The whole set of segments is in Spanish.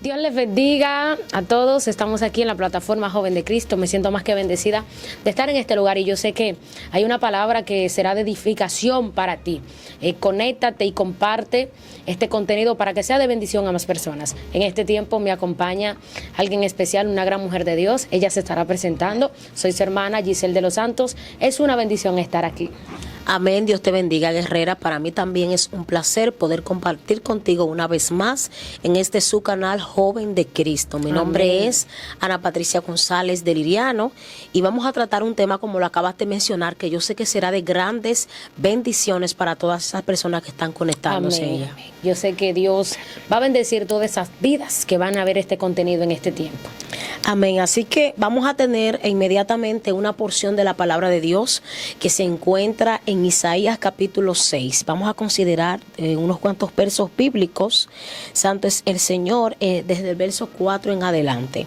Dios les bendiga a todos. Estamos aquí en la plataforma Joven de Cristo. Me siento más que bendecida de estar en este lugar y yo sé que hay una palabra que será de edificación para ti. Conéctate y comparte este contenido para que sea de bendición a más personas. En este tiempo me acompaña alguien especial, una gran mujer de Dios. Ella se estará presentando. Soy su hermana Giselle de los Santos. Es una bendición estar aquí. Amén, Dios te bendiga, guerrera. Para mí también es un placer poder compartir contigo una vez más en este su canal Joven de Cristo. Mi nombre es Ana Patricia González de Liriano y vamos a tratar un tema como lo acabas de mencionar, que yo sé que será de grandes bendiciones para todas esas personas que están conectándose Amén. a ella. Yo sé que Dios va a bendecir todas esas vidas que van a ver este contenido en este tiempo. Amén. Así que vamos a tener inmediatamente una porción de la palabra de Dios que se encuentra en Isaías capítulo 6. Vamos a considerar unos cuantos versos bíblicos. Santo es el Señor, desde el verso 4 en adelante.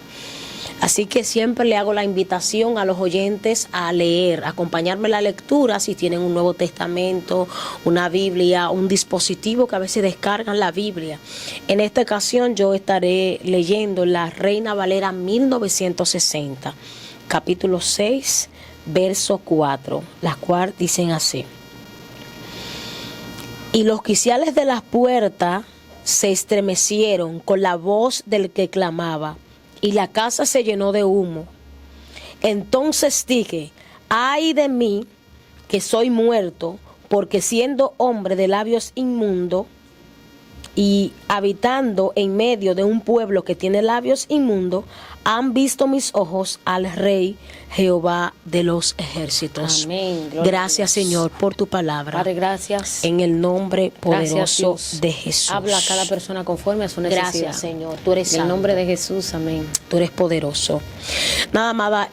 Así que siempre le hago la invitación a los oyentes a leer, acompañarme en la lectura si tienen un Nuevo Testamento, una Biblia, un dispositivo que a veces descargan la Biblia. En esta ocasión yo estaré leyendo la Reina Valera 1960, capítulo 6, verso 4, las cuales dicen así. Y los quiciales de las puertas se estremecieron con la voz del que clamaba, y la casa se llenó de humo. Entonces dije, ay de mí, que soy muerto, porque siendo hombre de labios inmundos y habitando en medio de un pueblo que tiene labios inmundos, han visto mis ojos al Rey Jehová de los ejércitos. Amén. Gracias, Señor, por tu palabra. Padre, gracias. En el nombre poderoso Gracias, de Jesús. Habla a cada persona conforme a su necesidad. Gracias, Señor. Tú eres En el santo. nombre de Jesús, amén. Tú eres poderoso. Nada, amada,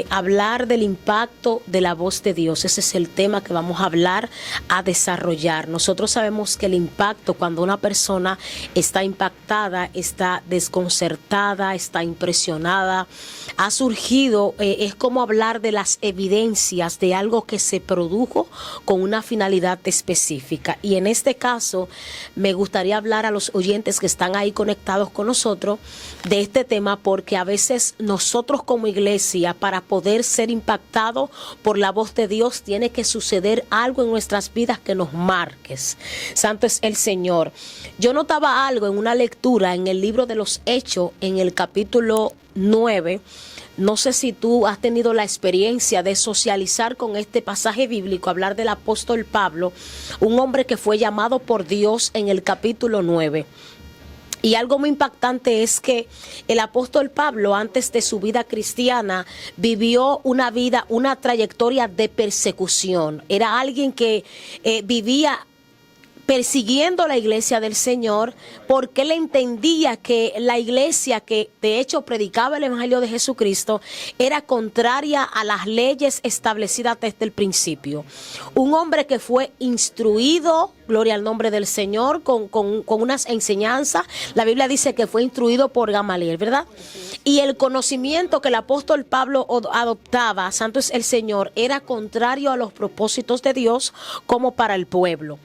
hablar del impacto de la voz de Dios. Ese es el tema que vamos a hablar, a desarrollar. Nosotros sabemos que el impacto, cuando una persona está impactada, está desconcertada, está impresionada, ha surgido, es como hablar de las evidencias de algo que se produjo con una finalidad específica. Y en este caso, me gustaría hablar a los oyentes que están ahí conectados con nosotros de este tema, porque a veces nosotros como iglesia, para poder ser impactados por la voz de Dios, tiene que suceder algo en nuestras vidas que nos marques. Santo es el Señor. Yo notaba algo en una lectura en el libro de los Hechos, en el capítulo 9. No sé si tú has tenido la experiencia de socializar con este pasaje bíblico, hablar del apóstol Pablo, un hombre que fue llamado por Dios en el capítulo 9. Y algo muy impactante es que el apóstol Pablo, antes de su vida cristiana, vivió una trayectoria de persecución. Era alguien que vivía persiguiendo la iglesia del Señor, porque él entendía que la iglesia que de hecho predicaba el evangelio de Jesucristo era contraria a las leyes establecidas desde el principio. Un hombre que fue instruido, gloria al nombre del Señor, con unas enseñanzas. La Biblia dice que fue instruido por Gamaliel, ¿verdad? Y el conocimiento que el apóstol Pablo adoptaba, santo es el Señor, era contrario a los propósitos de Dios como para el pueblo.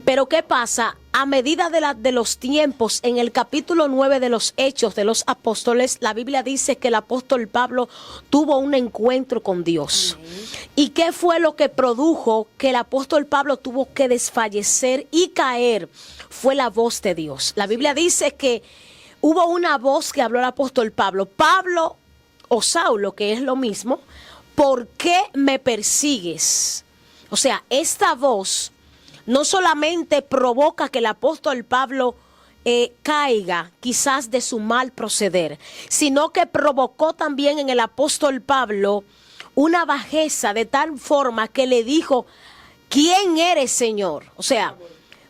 Pero ¿qué pasa? A medida de los tiempos, en el capítulo 9 de los Hechos de los Apóstoles, la Biblia dice que el apóstol Pablo tuvo un encuentro con Dios. ¿Y qué fue lo que produjo que el apóstol Pablo tuvo que desfallecer y caer? Fue la voz de Dios. La Biblia dice que hubo una voz que habló el apóstol Pablo. Pablo o Saulo, que es lo mismo, ¿por qué me persigues? O sea, esta voz no solamente provoca que el apóstol Pablo caiga quizás de su mal proceder, sino que provocó también en el apóstol Pablo una bajeza de tal forma que le dijo, ¿quién eres, Señor? O sea,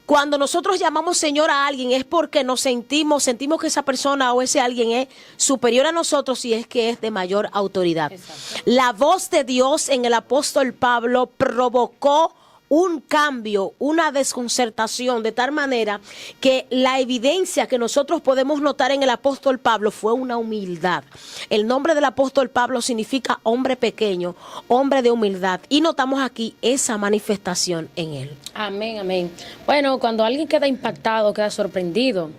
cuando nosotros llamamos Señor a alguien es porque nos sentimos que esa persona o ese alguien es superior a nosotros y es que es de mayor autoridad. Exacto. La voz de Dios en el apóstol Pablo provocó un cambio, una desconcertación, de tal manera que la evidencia que nosotros podemos notar en el apóstol Pablo fue una humildad. El nombre del apóstol Pablo significa hombre pequeño, hombre de humildad, y notamos aquí esa manifestación en él. Amén, amén. Bueno, cuando alguien queda impactado, queda sorprendido,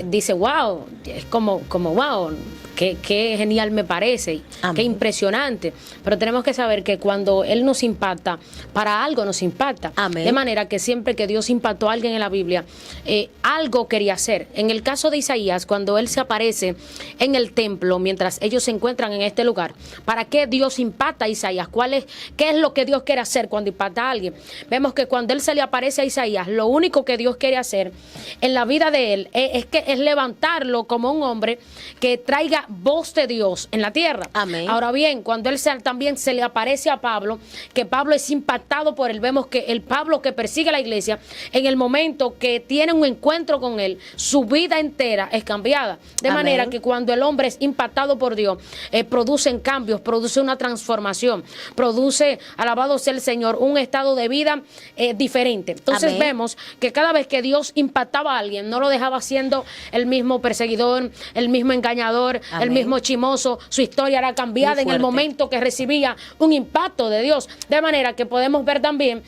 dice, wow, es como wow, qué genial me parece, qué impresionante. Pero tenemos que saber que cuando Él nos impacta, para algo nos impacta. Amén. De manera que siempre que Dios impactó a alguien en la Biblia, algo quería hacer. En el caso de Isaías, cuando Él se aparece en el templo, mientras ellos se encuentran en este lugar, ¿para qué Dios impacta a Isaías? ¿Qué es lo que Dios quiere hacer cuando impacta a alguien? Vemos que cuando Él se le aparece a Isaías, lo único que Dios quiere hacer en la vida de él es levantarlo como un hombre que traiga voz de Dios en la tierra. Amén. Ahora bien, cuando él también se le aparece a Pablo, que Pablo es impactado por él, vemos que el Pablo que persigue a la iglesia, en el momento que tiene un encuentro con él, su vida entera es cambiada. De Amén. manera que cuando el hombre es impactado por Dios, producen cambios, produce una transformación, produce, alabado sea el Señor, un estado de vida diferente. Entonces Amén. vemos que cada vez que Dios impactaba a alguien, no lo dejaba siendo el mismo perseguidor, el mismo engañador, Amén. el mismo chismoso. Su historia era cambiada en el momento que recibía un impacto de Dios. De manera que podemos ver también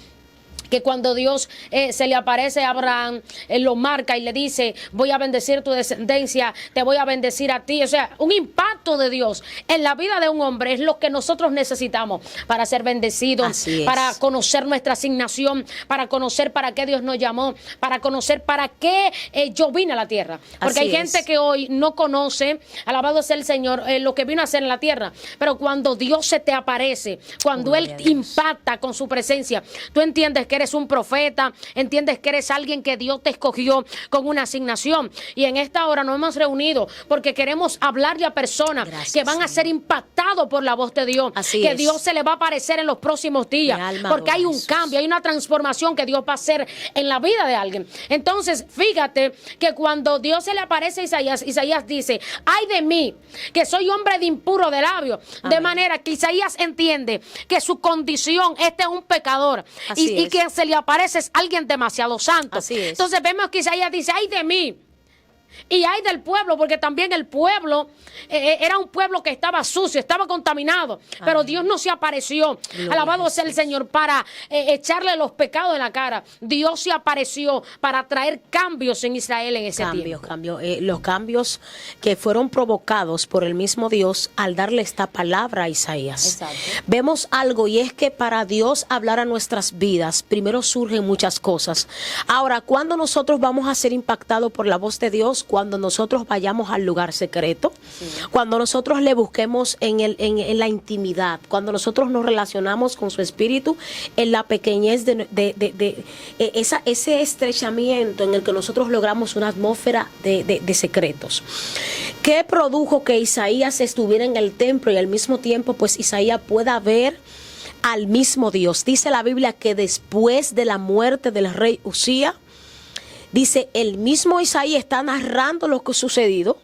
que cuando Dios se le aparece a Abraham, él lo marca y le dice, voy a bendecir tu descendencia, te voy a bendecir a ti. O sea, un impacto de Dios en la vida de un hombre es lo que nosotros necesitamos para ser bendecidos, para conocer nuestra asignación, para conocer para qué Dios nos llamó, para conocer para qué yo vine a la tierra. Porque hay gente que hoy no conoce, alabado sea el Señor, lo que vino a hacer en la tierra. Pero cuando Dios se te aparece, cuando Él impacta con su presencia, tú entiendes que eres un profeta, entiendes que eres alguien que Dios te escogió con una asignación. Y en esta hora nos hemos reunido porque queremos hablarle a personas que van a ser impactados por la voz de Dios, que Dios se le va a aparecer en los próximos días, porque hay un cambio, hay una transformación que Dios va a hacer en la vida de alguien. Entonces, fíjate que cuando Dios se le aparece a Isaías, Isaías dice, ay de mí, que soy hombre de impuro de labios. De manera que Isaías entiende que su condición, este es un pecador, y que se le aparece es alguien demasiado santo. Entonces vemos que Isaías dice, ay de mí. Y hay del pueblo, porque también el pueblo era un pueblo que estaba sucio, estaba contaminado. Pero Dios no se apareció, alabado sea el Señor, para echarle los pecados en la cara. Dios se apareció para traer cambios en Israel en ese tiempo. Los cambios que fueron provocados por el mismo Dios al darle esta palabra a Isaías. Exacto. Vemos algo, y es que para Dios hablar a nuestras vidas, primero surgen muchas cosas. Ahora, cuando nosotros vamos a ser impactados por la voz de Dios, cuando nosotros vayamos al lugar secreto, cuando nosotros le busquemos en la intimidad, cuando nosotros nos relacionamos con su espíritu, en la pequeñez de ese estrechamiento en el que nosotros logramos una atmósfera de secretos. ¿Qué produjo que Isaías estuviera en el templo y al mismo tiempo pues Isaías pueda ver al mismo Dios? Dice la Biblia que después de la muerte del rey Usías, dice, el mismo Isaías está narrando lo que ha sucedido.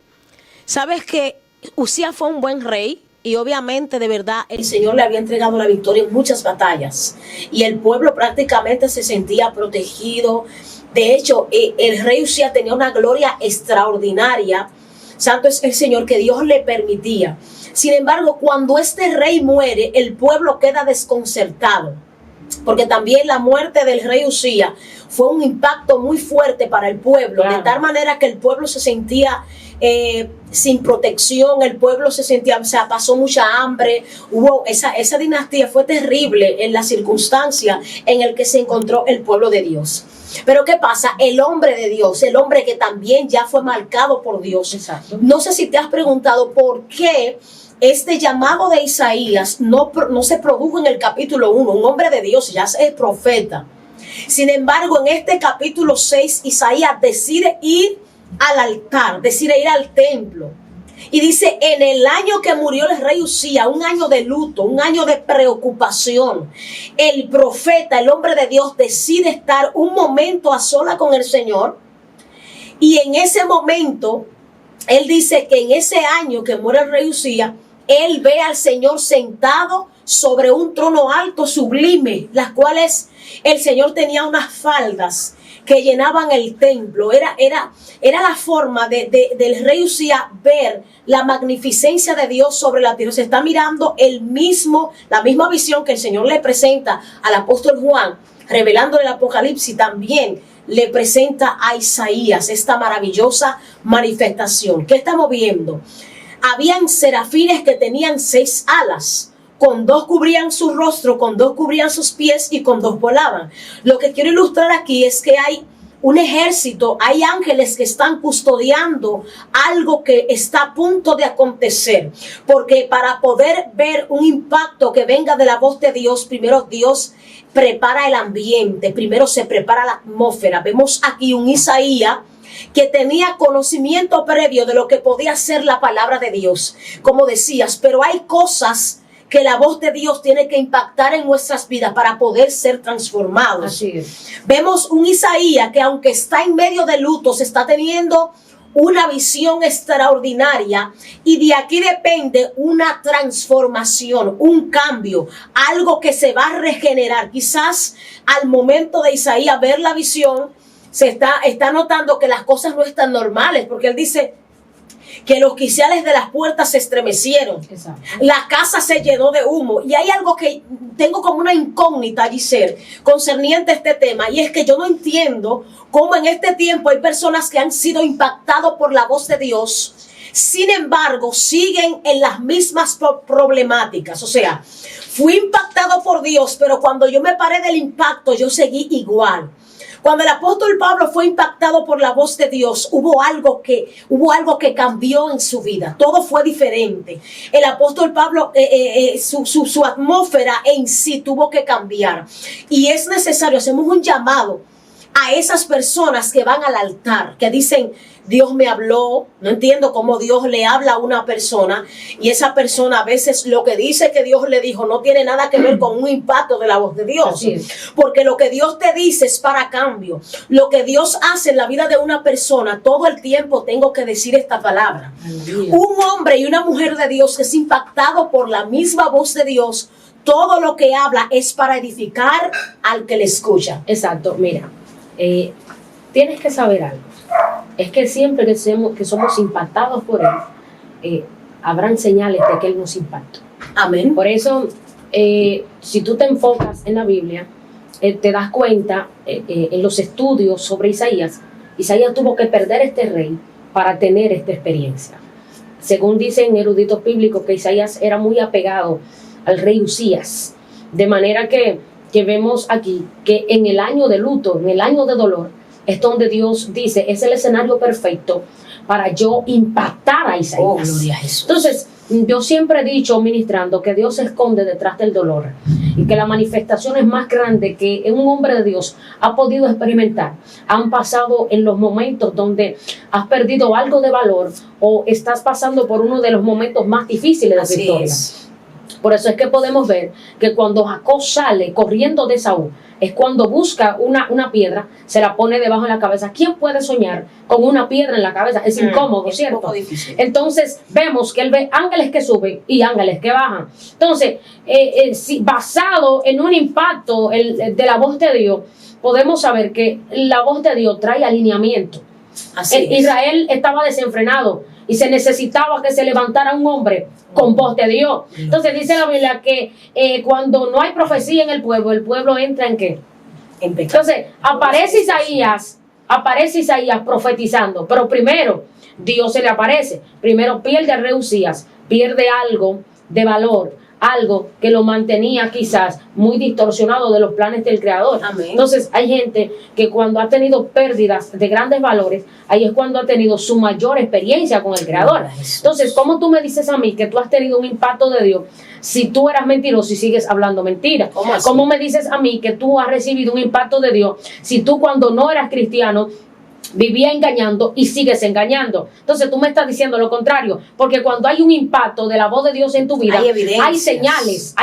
Sabes que Usías fue un buen rey y obviamente de verdad el Señor le había entregado la victoria en muchas batallas y el pueblo prácticamente se sentía protegido. De hecho, el rey Usías tenía una gloria extraordinaria. Santo es el Señor, que Dios le permitía. Sin embargo, cuando este rey muere, el pueblo queda desconcertado, porque también la muerte del rey Usías fue un impacto muy fuerte para el pueblo, de tal manera que el pueblo se sentía sin protección, el pueblo se sentía, o sea, pasó mucha hambre, hubo esa dinastía fue terrible en la circunstancia en el que se encontró el pueblo de Dios. Pero ¿qué pasa? El hombre de Dios, el hombre que también ya fue marcado por Dios. Exacto. No sé si te has preguntado por qué este llamado de Isaías no se produjo en el capítulo 1, un hombre de Dios, ya es profeta. Sin embargo, en este capítulo 6, Isaías decide ir al altar, decide ir al templo. Y dice, en el año que murió el rey Usías, un año de luto, un año de preocupación, el profeta, el hombre de Dios, decide estar un momento a sola con el Señor. Y en ese momento, él dice que en ese año que muere el rey Usías, él ve al Señor sentado sobre un trono alto, sublime, las cuales el Señor tenía unas faldas que llenaban el templo. Era la forma del rey Usías ver la magnificencia de Dios sobre la tierra. Se está mirando la misma visión que el Señor le presenta al apóstol Juan, revelando el Apocalipsis, también le presenta a Isaías esta maravillosa manifestación. ¿Qué estamos viendo? Habían serafines que tenían 6 alas. Con 2 cubrían su rostro, con 2 cubrían sus pies y con 2 volaban. Lo que quiero ilustrar aquí es que hay un ejército, hay ángeles que están custodiando algo que está a punto de acontecer. Porque para poder ver un impacto que venga de la voz de Dios, primero Dios prepara el ambiente, primero se prepara la atmósfera. Vemos aquí un Isaías que tenía conocimiento previo de lo que podía ser la palabra de Dios, como decías, pero hay cosas que la voz de Dios tiene que impactar en nuestras vidas para poder ser transformados. Así es. Vemos un Isaías que, aunque está en medio de lutos, está teniendo una visión extraordinaria, y de aquí depende una transformación, un cambio, algo que se va a regenerar. Quizás al momento de Isaías ver la visión, se está notando que las cosas no están normales, porque él dice que los quiciales de las puertas se estremecieron. Exacto. La casa se llenó de humo. Y hay algo que tengo como una incógnita, Giselle, concerniente a este tema, y es que yo no entiendo cómo en este tiempo hay personas que han sido impactados por la voz de Dios, sin embargo siguen en las mismas problemáticas. O sea, fui impactado por Dios, pero cuando yo me paré del impacto, yo seguí igual. Cuando el apóstol Pablo fue impactado por la voz de Dios, hubo algo que cambió en su vida. Todo fue diferente. El apóstol Pablo, su atmósfera en sí tuvo que cambiar. Y es necesario, hacemos un llamado a esas personas que van al altar, que dicen: Dios me habló. No entiendo cómo Dios le habla a una persona, y esa persona a veces lo que dice que Dios le dijo no tiene nada que ver con un impacto de la voz de Dios. Porque lo que Dios te dice es para cambio. Lo que Dios hace en la vida de una persona, todo el tiempo tengo que decir esta palabra. Un hombre y una mujer de Dios que es impactado por la misma voz de Dios, todo lo que habla es para edificar al que le escucha. Exacto, mira, tienes que saber algo. Es que siempre que somos impactados por Él, habrán señales de que Él nos impactó. Amén. Por eso, si tú te enfocas en la Biblia, te das cuenta en los estudios sobre Isaías tuvo que perder este rey para tener esta experiencia. Según dicen eruditos bíblicos, que Isaías era muy apegado al rey Usías, de manera que vemos aquí que en el año de luto, en el año de dolor, es donde Dios dice: es el escenario perfecto para yo impactar a Isaías. Oh, gloria a Jesús. Entonces, yo siempre he dicho, ministrando, que Dios se esconde detrás del dolor, y que las manifestaciones más grandes que un hombre de Dios ha podido experimentar han pasado en los momentos donde has perdido algo de valor o estás pasando por uno de los momentos más difíciles de tu historia. Por eso es que podemos ver que cuando Jacob sale corriendo de Saúl, es cuando busca una piedra, se la pone debajo de la cabeza. ¿Quién puede soñar con una piedra en la cabeza? Es incómodo, es ¿cierto? Un poco difícil. Entonces vemos que él ve ángeles que suben y ángeles que bajan. Entonces, basado en un impacto de la voz de Dios, podemos saber que la voz de Dios trae alineamiento. Israel estaba desenfrenado y se necesitaba que se levantara un hombre con voz de Dios. Entonces dice la Biblia que cuando no hay profecía en el pueblo entra ¿en qué? En pecado. Entonces aparece Isaías profetizando, pero primero Dios se le aparece. Primero pierde a rey Usías, pierde algo de valor, algo que lo mantenía quizás muy distorsionado de los planes del Creador. Amén. Entonces hay gente que cuando ha tenido pérdidas de grandes valores, ahí es cuando ha tenido su mayor experiencia con el Creador. Entonces, ¿cómo tú me dices a mí que tú has tenido un impacto de Dios si tú eras mentiroso y sigues hablando mentira? ¿Cómo me dices a mí que tú has recibido un impacto de Dios si tú, cuando no eras cristiano, vivía engañando y sigues engañando. Entonces tú me estás diciendo lo contrario, porque cuando hay un impacto de la voz de Dios en tu vida, hay señales,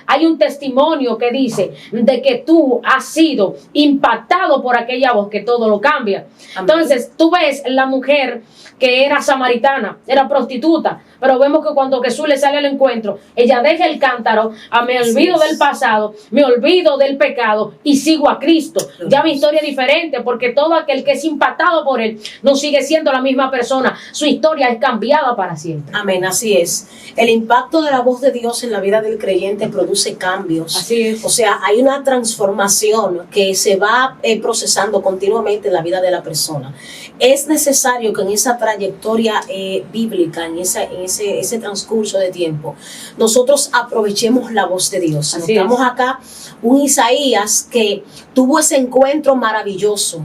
hay un testimonio que dice de que tú has sido impactado por aquella voz que todo lo cambia. Amén. Entonces tú ves la mujer que era samaritana, era prostituta, pero vemos que cuando Jesús le sale al encuentro, ella deja el cántaro, me olvido del pasado, me olvido del pecado y sigo a Cristo. Ya mi historia es diferente, porque todo aquel que es impactado por él no sigue siendo la misma persona, su historia es cambiada para siempre. Amén, así es. El impacto de la voz de Dios en la vida del creyente produce cambios. Así es. O sea, hay una transformación que se va procesando continuamente en la vida de la persona. Es necesario que en esa trayectoria bíblica, en ese transcurso de tiempo, nosotros aprovechemos la voz de Dios. Notamos acá un Isaías que tuvo ese encuentro maravilloso.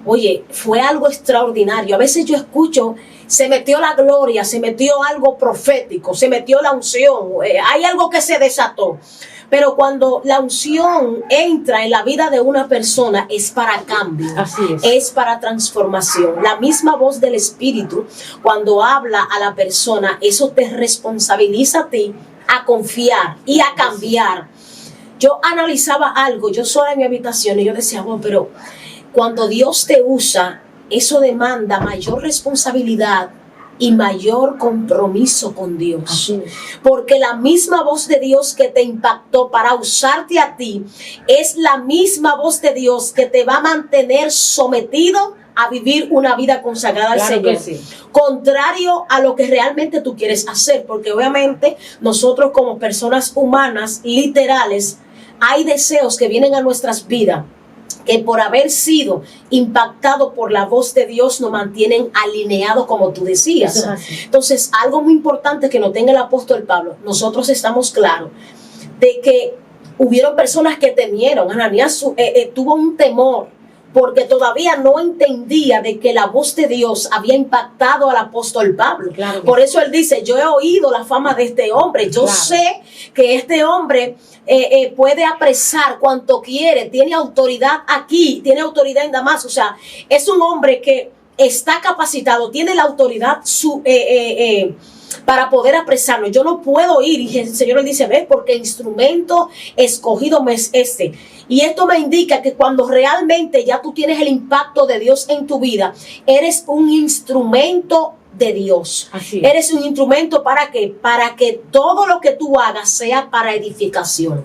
Oye, fue algo extraordinario. A veces yo escucho, se metió la gloria, se metió algo profético, se metió la unción, hay algo que se desató. Pero cuando la unción entra en la vida de una persona es para cambio, es para transformación. La misma voz del Espíritu, cuando habla a la persona, eso te responsabiliza a ti a confiar y a cambiar. Yo analizaba algo, yo sola en mi habitación, y yo decía, bueno, pero cuando Dios te usa, eso demanda mayor responsabilidad y mayor compromiso con Dios. Porque la misma voz de Dios que te impactó para usarte a ti es la misma voz de Dios que te va a mantener sometido a vivir una vida consagrada al Señor. Contrario a lo que realmente tú quieres hacer, porque obviamente nosotros como personas humanas literales hay deseos que vienen a nuestras vidas que por haber sido impactado por la voz de Dios nos mantienen alineados, como tú decías. Entonces, algo muy importante que nos tenga el apóstol Pablo, nosotros estamos claros de que hubieron personas que temieron. Ananías tuvo un temor porque todavía no entendía de que la voz de Dios había impactado al apóstol Pablo. Por eso él dice, yo he oído la fama de este hombre, yo sé que este hombre puede apresar cuanto quiere, tiene autoridad aquí, tiene autoridad en Damasco, o sea, es un hombre que está capacitado, tiene la autoridad para poder apresarnos. Yo no puedo ir, y el Señor le dice, ves, porque instrumento escogido me es este. Y esto me indica que cuando realmente ya tú tienes el impacto de Dios en tu vida, eres un instrumento de Dios. Eres un instrumento ¿para qué? Para que todo lo que tú hagas sea para edificación.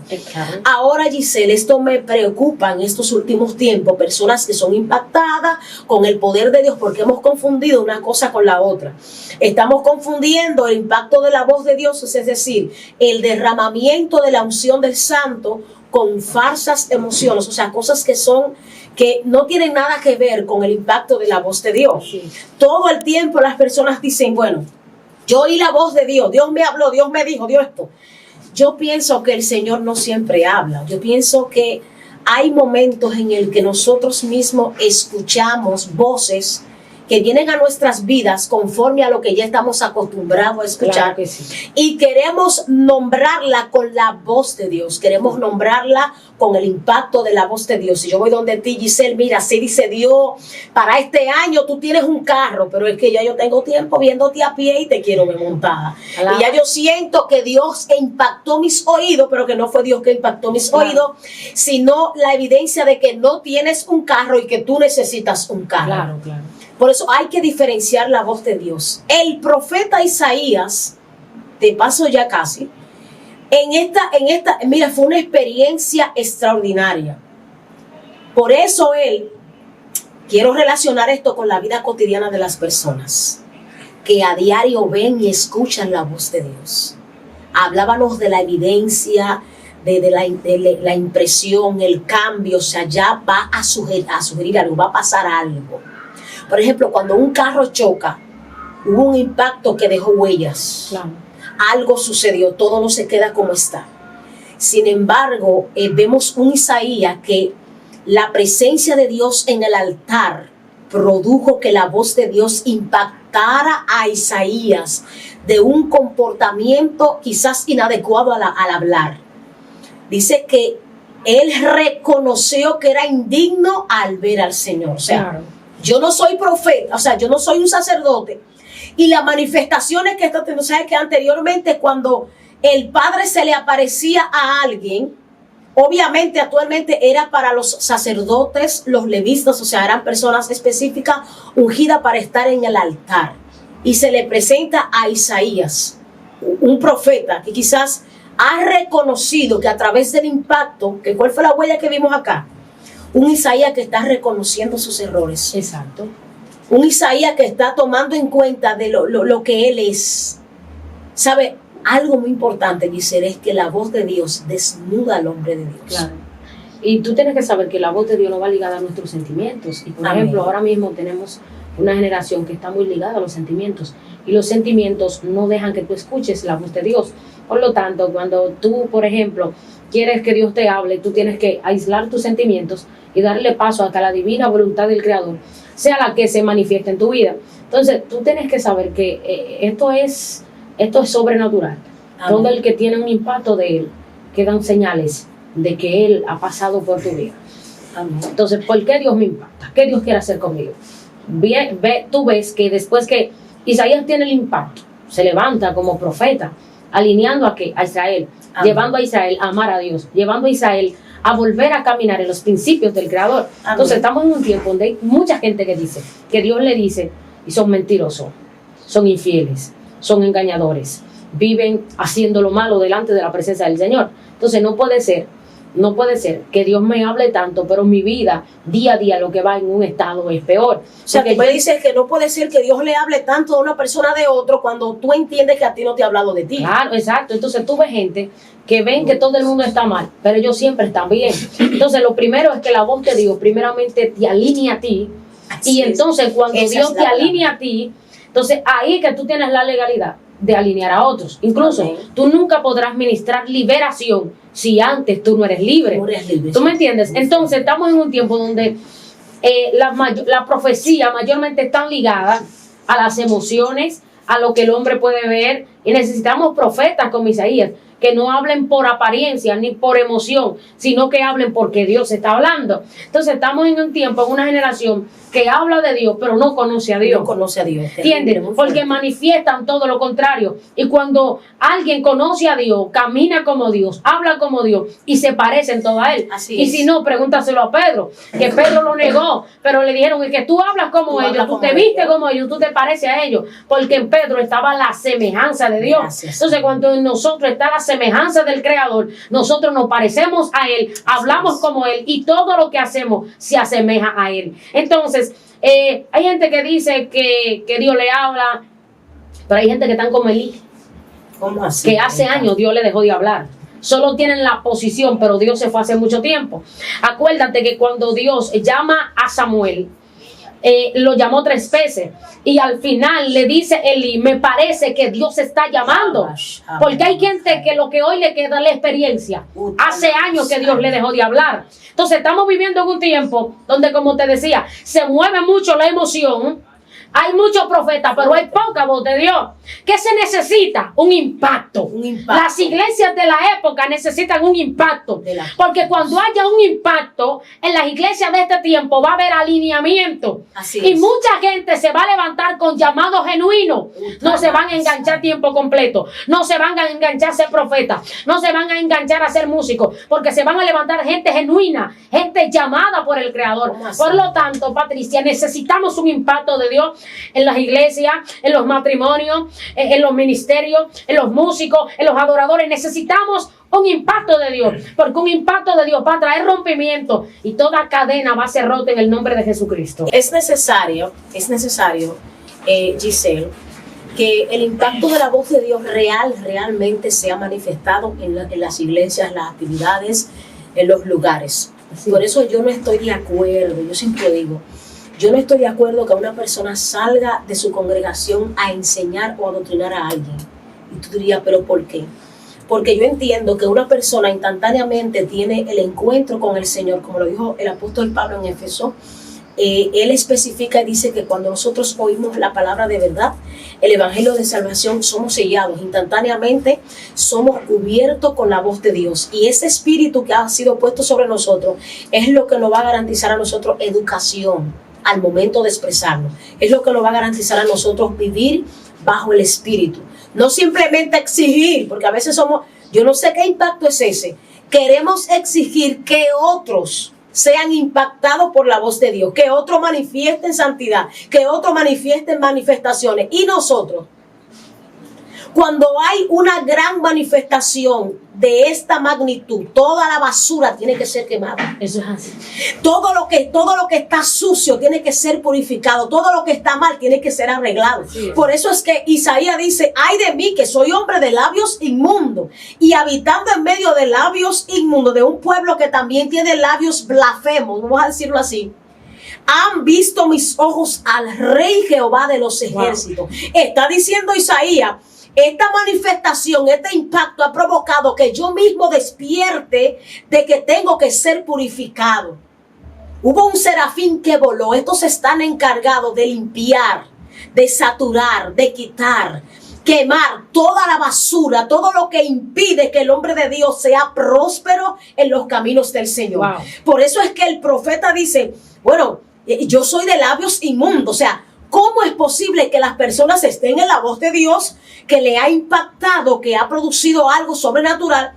Ahora, Giselle, esto me preocupa en estos últimos tiempos, personas que son impactadas con el poder de Dios, porque hemos confundido una cosa con la otra. Estamos confundiendo el impacto de la voz de Dios, es decir, el derramamiento de la unción del Santo, con falsas emociones, o sea, cosas que no tienen nada que ver con el impacto de la voz de Dios. Todo el tiempo las personas dicen, bueno, yo oí la voz de Dios, Dios me habló, Dios me dijo, Dios esto. Yo pienso que el Señor no siempre habla. Yo pienso que hay momentos en el que nosotros mismos escuchamos voces que vienen a nuestras vidas conforme a lo que ya estamos acostumbrados a escuchar. Y queremos nombrarla con la voz de Dios, queremos nombrarla con el impacto de la voz de Dios. Si yo voy donde ti, Giselle, mira, así dice Dios, para este año tú tienes un carro, pero es que ya yo tengo tiempo viéndote a pie y te quiero ver montada. Y ya yo siento que Dios impactó mis oídos, pero que no fue Dios que impactó mis oídos, sino la evidencia de que no tienes un carro y que tú necesitas un carro. Por eso hay que diferenciar la voz de Dios. El profeta Isaías, te paso ya casi, mira, fue una experiencia extraordinaria. Por eso quiero relacionar esto con la vida cotidiana de las personas, que a diario ven y escuchan la voz de Dios. Hablábamos de la evidencia, de la impresión, el cambio, o sea, ya va a sugerir algo, va a pasar algo. Por ejemplo, cuando un carro choca, hubo un impacto que dejó huellas. Algo sucedió, todo no se queda como está. Sin embargo, vemos un Isaías que la presencia de Dios en el altar produjo que la voz de Dios impactara a Isaías de un comportamiento quizás inadecuado al hablar. Dice que él reconoció que era indigno al ver al Señor. O sea, yo no soy profeta, o sea, yo no soy un sacerdote. Y las manifestaciones que está teniendo, ¿sabes? Que anteriormente cuando el Padre se le aparecía a alguien, obviamente actualmente era para los sacerdotes, los levitas, o sea, eran personas específicas ungidas para estar en el altar. Y se le presenta a Isaías, un profeta que quizás ha reconocido que a través del impacto, que cuál fue la huella que vimos acá, un Isaías que está reconociendo sus errores. Exacto. Un Isaías que está tomando en cuenta de lo que él es. ¿Sabe? Algo muy importante, Giselle, es que la voz de Dios desnuda al hombre de Dios. Claro. Y tú tienes que saber que la voz de Dios no va ligada a nuestros sentimientos. Y por Amén. ejemplo, ahora mismo tenemos una generación que está muy ligada a los sentimientos. Y los sentimientos no dejan que tú escuches la voz de Dios. Por lo tanto, cuando tú, por ejemplo, quieres que Dios te hable, tú tienes que aislar tus sentimientos y darle paso a que la divina voluntad del Creador sea la que se manifieste en tu vida. Entonces, tú tienes que saber que esto es sobrenatural. Amén. Todo el que tiene un impacto de Él, quedan señales de que Él ha pasado por tu vida. Amén. Entonces, ¿por qué Dios me impacta? ¿Qué Dios quiere hacer conmigo? Tú ves que después que Isaías tiene el impacto, se levanta como profeta, alineando a Israel, Amén. llevando a Israel a amar a Dios, llevando a Israel a volver a caminar en los principios del Creador. Amén. Entonces, estamos en un tiempo donde hay mucha gente que dice que Dios le dice, y son mentirosos, son infieles, son engañadores, viven haciendo lo malo delante de la presencia del Señor. Entonces, no puede ser que Dios me hable tanto, pero mi vida, día a día, lo que va en un estado es peor. O sea, Porque tú me dices que no puede ser que Dios le hable tanto a una persona de otro cuando tú entiendes que a ti no te ha hablado de ti. Claro, exacto. Entonces tú ves gente que ven que todo el mundo está mal, pero ellos siempre están bien. Entonces lo primero es que la voz de Dios primeramente te alinea a ti. Así Y es. entonces cuando Esa Dios es te la alinea a ti, entonces ahí que tú tienes la legalidad de alinear a otros. Incluso Amén. tú nunca podrás ministrar liberación si antes tú no eres libre. No eres libre. ¿Tú me entiendes? Entonces estamos en un tiempo donde la profecía mayormente están ligadas a las emociones, a lo que el hombre puede ver, y necesitamos profetas como Isaías que no hablen por apariencia ni por emoción, sino que hablen porque Dios está hablando. Entonces estamos en un tiempo, en una generación que habla de Dios, pero no conoce a Dios. No conoce a Dios. ¿Entiendes? Porque manifiestan todo lo contrario. Y cuando alguien conoce a Dios, camina como Dios, habla como Dios y se parecen todo a Él. Así y es. si no, pregúntaselo a Pedro, que Pedro lo negó, pero le dijeron es que tú hablas como Tú ellos, hablas tú como te vistes ellos. como ellos, tú te pareces a ellos, porque en Pedro estaba la semejanza de Dios. Gracias. Entonces, cuando en nosotros está la semejanza del Creador, nosotros nos parecemos a Él, hablamos como Él y todo lo que hacemos se asemeja a Él. Entonces, hay gente que dice que Dios le habla, pero hay gente que están como Elí, ¿Cómo así? que hace años Dios le dejó de hablar. Solo tienen la posición, pero Dios se fue hace mucho tiempo. Acuérdate que cuando Dios llama a Samuel, lo llamó 3 veces y al final le dice Elí, me parece que Dios está llamando, porque hay gente que lo que hoy le queda es la experiencia. Hace años que Dios le dejó de hablar. Entonces estamos viviendo en un tiempo donde, como te decía, se mueve mucho la emoción. Hay muchos profetas, pero hay poca voz de Dios. ¿Qué se necesita? Un impacto. Un impacto. Las iglesias de la época necesitan un impacto. Porque cuando haya un impacto, en las iglesias de este tiempo va a haber alineamiento. Así Y es. mucha gente se va a levantar con llamado genuino. No se van a enganchar tiempo completo. No se van a enganchar a ser profetas. No se van a enganchar a ser músicos. Porque se van a levantar gente genuina. Gente llamada por el Creador. ¿Cómo así? Por lo tanto, Patricia, necesitamos un impacto de Dios en las iglesias, en los matrimonios, en los ministerios, en los músicos, en los adoradores. Necesitamos un impacto de Dios, porque un impacto de Dios va a traer rompimiento y toda cadena va a ser rota en el nombre de Jesucristo. Es necesario, Giselle, que el impacto de la voz de Dios realmente sea manifestado en las iglesias, las actividades, en los lugares. Sí. Por eso yo no estoy de acuerdo, yo siempre digo, yo no estoy de acuerdo que una persona salga de su congregación a enseñar o a adoctrinar a alguien. Y tú dirías, ¿pero por qué? Porque yo entiendo que una persona instantáneamente tiene el encuentro con el Señor, como lo dijo el apóstol Pablo en Éfeso. Él especifica y dice que cuando nosotros oímos la palabra de verdad, el evangelio de salvación, somos sellados instantáneamente, somos cubiertos con la voz de Dios, y ese espíritu que ha sido puesto sobre nosotros es lo que nos va a garantizar a nosotros educación. al momento de expresarlo. Es lo que nos va a garantizar a nosotros vivir bajo el Espíritu. No simplemente exigir, porque a veces yo no sé qué impacto es ese. Queremos exigir que otros sean impactados por la voz de Dios, que otros manifiesten santidad, que otros manifiesten manifestaciones. Y nosotros, cuando hay una gran manifestación de esta magnitud, toda la basura tiene que ser quemada. Eso es así. Todo lo que está sucio tiene que ser purificado. Todo lo que está mal tiene que ser arreglado. Sí. Por eso es que Isaías dice: ay de mí, que soy hombre de labios inmundos, y habitando en medio de labios inmundos, de un pueblo que también tiene labios blasfemos, vamos a decirlo así. Han visto mis ojos al Rey Jehová de los ejércitos. Wow. Está diciendo Isaías: esta manifestación, este impacto ha provocado que yo mismo despierte de que tengo que ser purificado. Hubo un serafín que voló. Estos están encargados de limpiar, de saturar, de quitar, quemar toda la basura, todo lo que impide que el hombre de Dios sea próspero en los caminos del Señor. Wow. Por eso es que el profeta dice: bueno, yo soy de labios inmundos. O sea, ¿cómo es posible que las personas estén en la voz de Dios, que le ha impactado, que ha producido algo sobrenatural,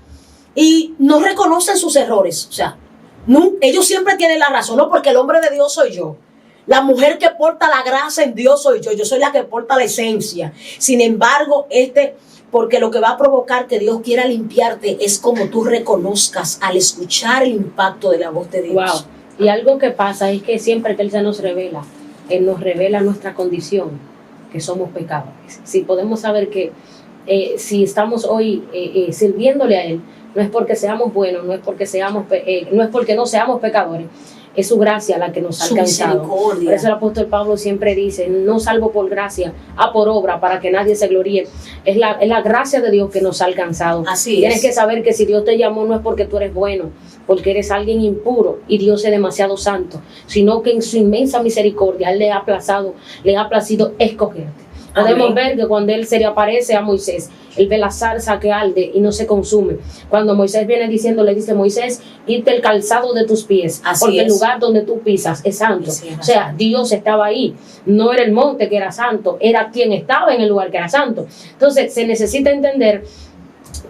y no reconocen sus errores? O sea, no, ellos siempre tienen la razón, no, porque el hombre de Dios soy yo. La mujer que porta la grasa en Dios soy yo. Yo soy la que porta la esencia. Sin embargo, porque lo que va a provocar que Dios quiera limpiarte es como tú reconozcas al escuchar el impacto de la voz de Dios. Wow. Y algo que pasa es que siempre que Él se nos revela, Él nos revela nuestra condición, que somos pecadores. Si podemos saber que si estamos hoy sirviéndole a Él, no es porque seamos buenos, no es porque no seamos pecadores, es su gracia la que nos ha alcanzado. Por eso el apóstol Pablo siempre dice: no salvo por gracia, por obra, para que nadie se gloríe. Es la gracia de Dios que nos ha alcanzado. Así Tienes que saber que si Dios te llamó, no es porque tú eres bueno, porque eres alguien impuro y Dios es demasiado santo, sino que en su inmensa misericordia Él le ha placido escogerte. Podemos ver que cuando Él se le aparece a Moisés, Él ve la zarza que arde y no se consume. Cuando Moisés viene diciendo, le dice: Moisés, quita el calzado de tus pies, porque el lugar donde tú pisas es santo. O sea, Dios estaba ahí. No era el monte que era santo, era quien estaba en el lugar que era santo. Entonces, se necesita entender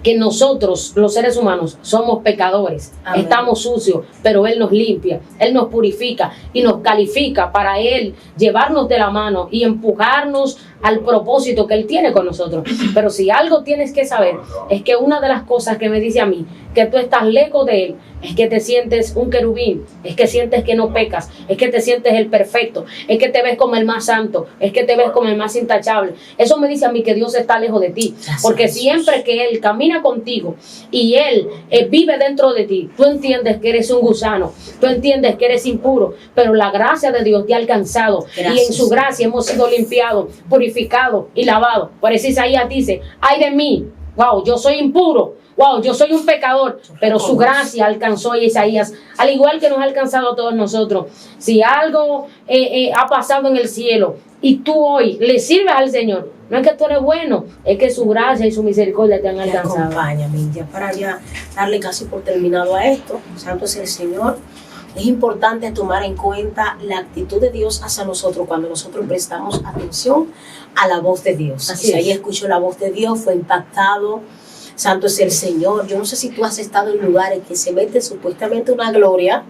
que nosotros, los seres humanos, somos pecadores. Amén. Estamos sucios, pero Él nos limpia, Él nos purifica y nos califica para Él llevarnos de la mano y empujarnos al propósito que Él tiene con nosotros. Pero si algo tienes que saber, es que una de las cosas que me dice a mí, que tú estás lejos de Él, es que te sientes un querubín, es que sientes que no pecas, es que te sientes el perfecto, es que te ves como el más santo, es que te ves como el más intachable. Eso me dice a mí que Dios está lejos de ti, porque siempre que Él camina contigo y Él vive dentro de ti, tú entiendes que eres un gusano, tú entiendes que eres impuro, pero la gracia de Dios te ha alcanzado. Gracias. Y en su gracia hemos sido limpiados, purificados y lavados. Por eso Isaías dice: ay de mí, wow, yo soy impuro, wow, yo soy un pecador, pero su gracia alcanzó a Isaías, al igual que nos ha alcanzado a todos nosotros. Si algo ha pasado en el cielo y tú hoy le sirves al Señor, no es que tú eres bueno, es que su gracia y su misericordia te han alcanzado. Acompáñame, ya para darle casi por terminado a esto. Santo es el Señor. Es importante tomar en cuenta la actitud de Dios hacia nosotros cuando nosotros prestamos atención a la voz de Dios. Así ahí escuchó la voz de Dios, fue impactado. Santo es el Señor. Yo no sé si tú has estado en lugares que se mete supuestamente una gloria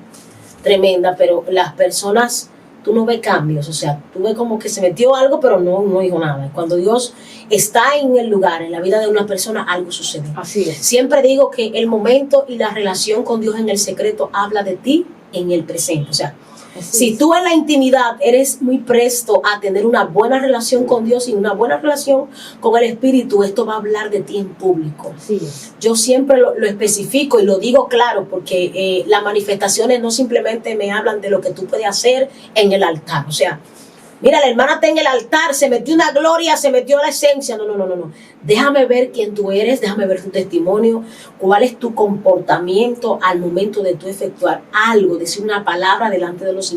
tremenda, pero las personas, tú no ves cambios. O sea, tú ves como que se metió algo, pero no dijo nada. Cuando Dios está en el lugar, en la vida de una persona, algo sucede. Así es. Siempre digo que el momento y la relación con Dios en el secreto habla de ti en el presente. O sea, si tú en la intimidad eres muy presto a tener una buena relación con Dios y una buena relación con el Espíritu, esto va a hablar de ti en público. Sí. Yo siempre lo especifico y lo digo claro, porque las manifestaciones no simplemente me hablan de lo que tú puedes hacer en el altar. O sea, mira, la hermana está en el altar, se metió una gloria, se metió la esencia. No. Déjame ver quién tú eres, déjame ver tu testimonio, cuál es tu comportamiento al momento de tú efectuar algo, decir una palabra delante de los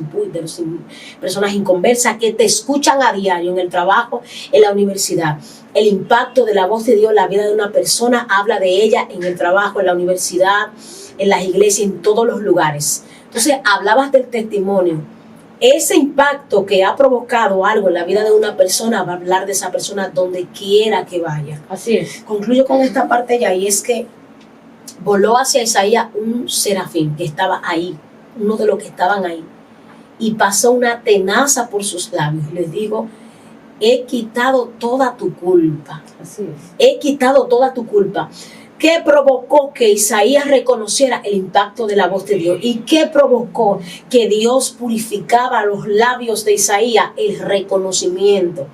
personas inconversas que te escuchan a diario en el trabajo, en la universidad. El impacto de la voz de Dios en la vida de una persona habla de ella en el trabajo, en la universidad, en las iglesias, en todos los lugares. Entonces, hablabas del testimonio. ese impacto que ha provocado algo en la vida de una persona va a hablar de esa persona donde quiera que vaya. Así es. Concluyo con esta parte ya, y es que voló hacia Isaías un serafín que estaba ahí, uno de los que estaban ahí, y pasó una tenaza por sus labios. Y les digo, he quitado toda tu culpa. Así es. He quitado toda tu culpa. ¿Qué provocó que Isaías reconociera el impacto de la voz de Dios? ¿Y qué provocó que Dios purificaba los labios de Isaías? El reconocimiento.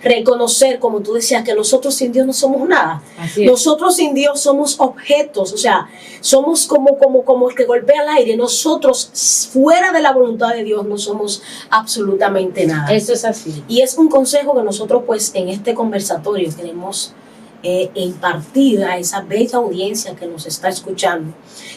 Reconocer, como tú decías, que nosotros sin Dios no somos nada. Así es. Nosotros sin Dios somos objetos, o sea, somos como el que golpea el aire. Nosotros, fuera de la voluntad de Dios, no somos absolutamente nada. Eso es así. Y es un consejo que nosotros, pues, en este conversatorio queremos impartir a esa bella audiencia que nos está escuchando,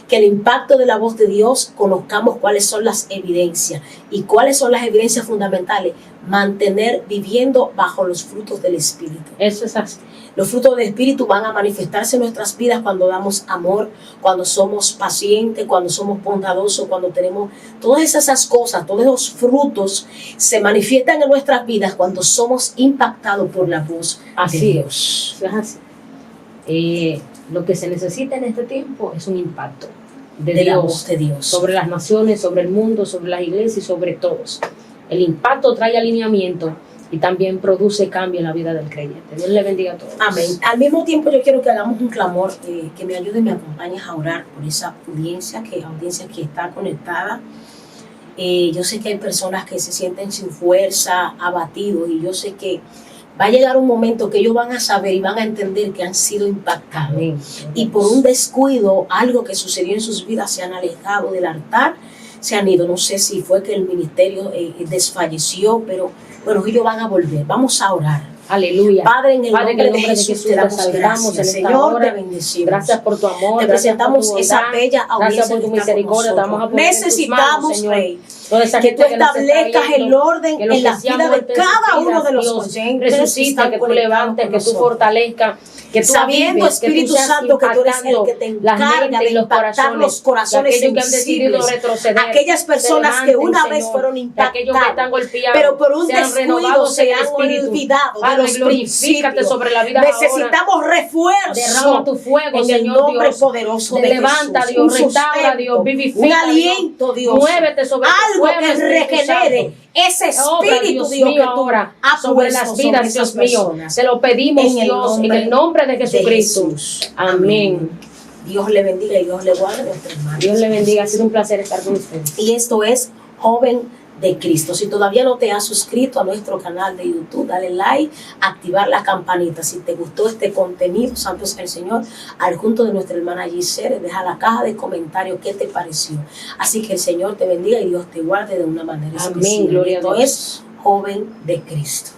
que el impacto de la voz de Dios, conozcamos cuáles son las evidencias. ¿Y cuáles son las evidencias fundamentales? Mantener viviendo bajo los frutos del Espíritu. Eso es así. Los frutos del Espíritu van a manifestarse en nuestras vidas cuando damos amor, cuando somos pacientes, cuando somos bondadosos, cuando tenemos todas esas cosas, todos esos frutos se manifiestan en nuestras vidas cuando somos impactados por la voz de Dios. Es así. Lo que se necesita en este tiempo es un impacto de la Dios, voz de Dios sobre las naciones, sobre el mundo, sobre las iglesias y sobre todos. El impacto trae alineamiento y también produce cambio en la vida del creyente. Dios le bendiga a todos. Amén. Al mismo tiempo yo quiero que hagamos un clamor, que me ayude y me acompañes a orar por esa audiencia que está conectada. Yo sé que hay personas que se sienten sin fuerza, abatidos, y yo sé que va a llegar un momento que ellos van a saber y van a entender que han sido impactados. Amén. Y por un descuido, algo que sucedió en sus vidas, se han alejado del altar, se han ido. No sé si fue que el ministerio desfalleció, pero bueno, ellos van a volver. Vamos a orar. Aleluya. Padre, en el Padre, nombre de Jesús, te damos saludamos gracias. en esta Señor, hora. te bendecimos. Gracias por tu amor. Te gracias presentamos por tu esa bondad, bella audiencia. gracias por tu que está con misericordia. Te vamos a nosotros. poner en tus Necesitamos, manos, Señor. Rey, Toda esa que gente tú que nos está establezcas viendo, el orden que los en la que se han vida de muerto en sus cada uno vidas, de los Dios, oyentes. resucita, que tú levantes, que tú fortalezcas, que tú sabiendo, avives, Espíritu que tú seas Santo, que tú eres el impactando que te las encarga mentes de y los impactar los corazones aquellos que han decidido sensibles, retroceder, aquellas personas se que una levanten, vez Señor, fueron de aquellos que están impactados, golpeados, pero por un sean descuido renovados se en el han espíritu. olvidado de Padre, los glorifícate principios. sobre la vida Necesitamos ahora. refuerzo. Derrama tu fuego, en el Señor nombre Dios. poderoso de Levanta, Jesús. Dios, Un restaura, sustento, Dios, vivifica, un aliento, Dios. Muévete sobre tu algo pueblo, que Espíritu regenere Santo. ese Obra, espíritu, Dios Dios, mío, que tú ahora has sobre puesto las sobre vidas, esas Dios mío. personas. Se lo pedimos, En el Dios, en nombre el nombre de Jesucristo. Jesús. Amén. Dios le bendiga y Dios le guarde, nuestro hermano. Dios le bendiga. Ha sido un placer estar con ustedes. Y esto es Joven de Cristo. Si todavía no te has suscrito a nuestro canal de YouTube, dale like, activar la campanita. Si te gustó este contenido, santo es el Señor, al junto de nuestra hermana Giselle, deja la caja de comentarios qué te pareció. Así que el Señor te bendiga y Dios te guarde de una manera especial. Amén, gloria a Esto Dios. es Joven de Cristo.